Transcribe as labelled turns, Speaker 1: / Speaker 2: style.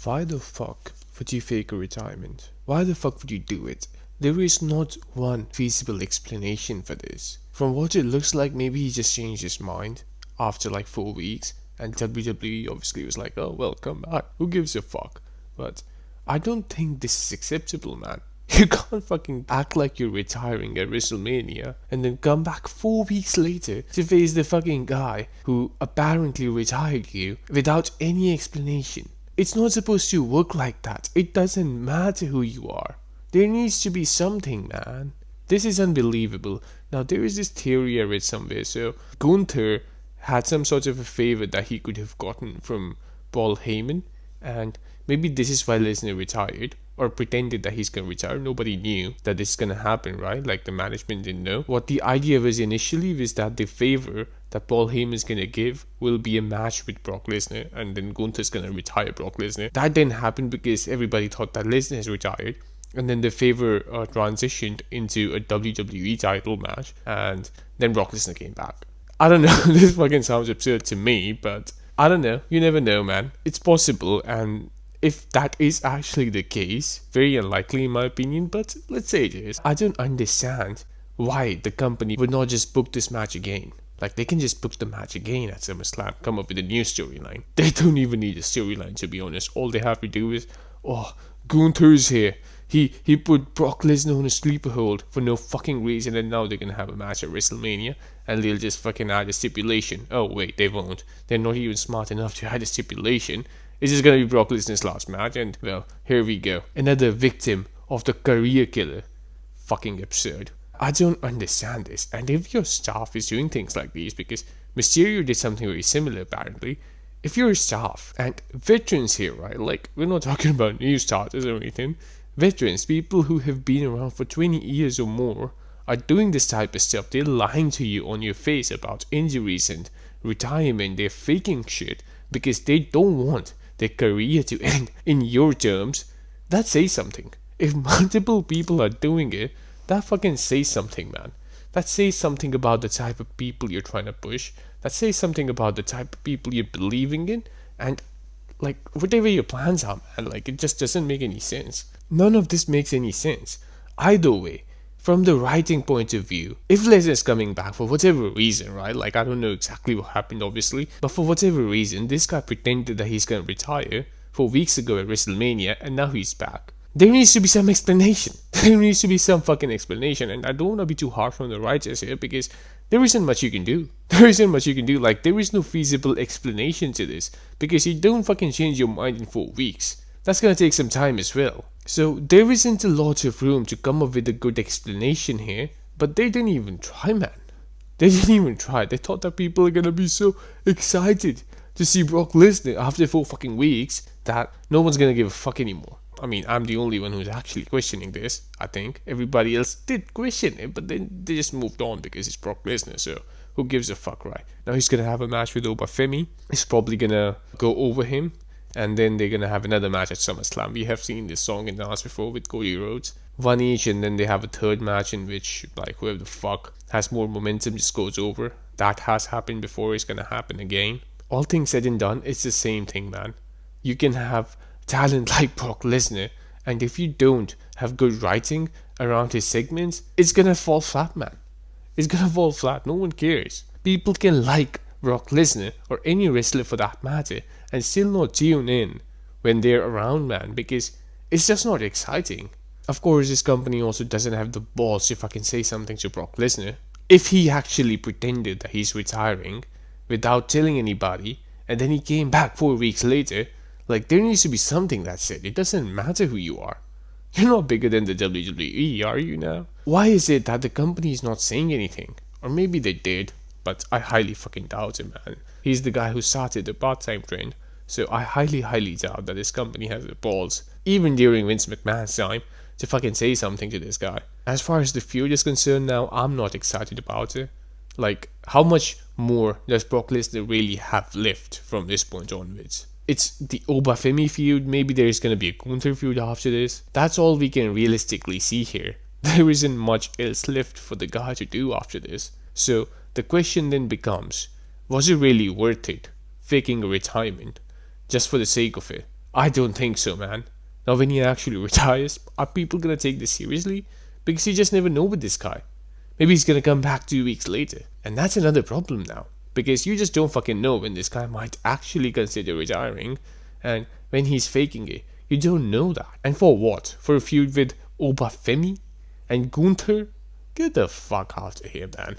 Speaker 1: Why the fuck would you fake a retirement? Why the fuck would you do it? There is not one feasible explanation for this. From what it looks like, maybe he just changed his mind after like 4 weeks, and WWE obviously was like, oh well, come back. Who gives a fuck? But I don't think this is acceptable, man. You can't fucking act like you're retiring at WrestleMania and then come back 4 weeks later to face the fucking guy who apparently retired you without any explanation. It's not supposed to work like that. It doesn't matter who you are. There needs to be something, man. This is unbelievable. Now, there is this theory I read somewhere. So, Gunther had some sort of a favor that he could have gotten from Paul Heyman, and maybe this is why Lesnar retired or pretended that he's gonna retire. Nobody knew that this is gonna happen, right? Like the management didn't know. What the idea was initially was that the favor that Paul Heyman is gonna give will be a match with Brock Lesnar, and then Gunther's gonna retire Brock Lesnar. That didn't happen because everybody thought that Lesnar has retired. And then the favor transitioned into a WWE title match, and then Brock Lesnar came back. I don't know, this fucking sounds absurd to me, but I don't know. You never know, man. It's possible, and if that is actually the case, very unlikely in my opinion, but let's say it is. I don't understand why the company would not just book this match again. Like, they can just book the match again at SummerSlam, come up with a new storyline. They don't even need a storyline, to be honest. All they have to do is, oh, Gunther's here. He put Brock Lesnar on a sleeper hold for no fucking reason, and now they're gonna have a match at WrestleMania, and they'll just fucking add a stipulation. Oh wait, they won't. They're not even smart enough to add a stipulation. It's just gonna be Brock Lesnar's last match, and well, here we go. Another victim of the career killer. Fucking absurd. I don't understand this. And if your staff is doing things like these, because Mysterio did something very similar apparently, if you're a staff and veterans here, right? Like, we're not talking about new starters or anything. Veterans, people who have been around for 20 years or more, are doing this type of stuff. They're lying to you on your face about injuries and retirement. They're faking shit because they don't want their career to end in your terms. That says something. If multiple people are doing it, that fucking says something, man. That says something about the type of people you're trying to push. That says something about the type of people you're believing in. And, like, whatever your plans are, man, like, it just doesn't make any sense. None of this makes any sense. Either way, from the writing point of view, if Lesnar's coming back for whatever reason, right? Like, I don't know exactly what happened, obviously. But for whatever reason, this guy pretended that he's gonna retire 4 weeks ago at WrestleMania, and now he's back. There needs to be some explanation. There needs to be some fucking explanation. And I don't want to be too harsh on the writers here because there isn't much you can do. There isn't much you can do. Like, there is no feasible explanation to this because you don't fucking change your mind in 4 weeks. That's gonna take some time as well. So there isn't a lot of room to come up with a good explanation here. But they didn't even try, man. They didn't even try. They thought that people are gonna be so excited to see Brock Lesnar after 4 fucking weeks that no one's gonna give a fuck anymore. I mean, I'm the only one who's actually questioning this, I think. Everybody else did question it, but then they just moved on because it's Brock Lesnar, so who gives a fuck, right? Now he's gonna have a match with Obafemi. He's probably gonna go over him, and then they're gonna have another match at SummerSlam. We have seen this song and dance before with Cody Rhodes. One each, and then they have a third match in which, like, whoever the fuck has more momentum just goes over. That has happened before, it's gonna happen again. All things said and done, it's the same thing, man. You can have talent like Brock Lesnar, and if you don't have good writing around his segments, it's gonna fall flat, man. It's gonna fall flat. No one cares. People can like Brock Lesnar or any wrestler for that matter and still not tune in when they're around, man, because it's just not exciting. Of course, this company also doesn't have the balls to fucking say something to Brock Lesnar. If he actually pretended that he's retiring without telling anybody, and then he came back 4 weeks later, like, there needs to be something that said. It doesn't matter who you are. You're not bigger than the WWE, are you now? Why is it that the company is not saying anything? Or maybe they did, but I highly fucking doubt it, man. He's the guy who started the part-time trend, so I highly doubt that this company has the balls, even during Vince McMahon's time, to fucking say something to this guy. As far as the feud is concerned now, I'm not excited about it. Like, how much more does Brock Lesnar really have left from this point onwards? It's the Obafemi feud. Maybe there's gonna be a Gunther feud after this. That's all we can realistically see here. There isn't much else left for the guy to do after this. So the question then becomes, was it really worth it faking a retirement just for the sake of it? I don't think so, man. Now, when he actually retires, are people gonna take this seriously? Because you just never know with this guy. Maybe he's gonna come back 2 weeks later. And that's another problem now. Because you just don't fucking know when this guy might actually consider retiring. And when he's faking it, you don't know that. And for what? For a feud with Obafemi and Gunther? Get the fuck out of here, man.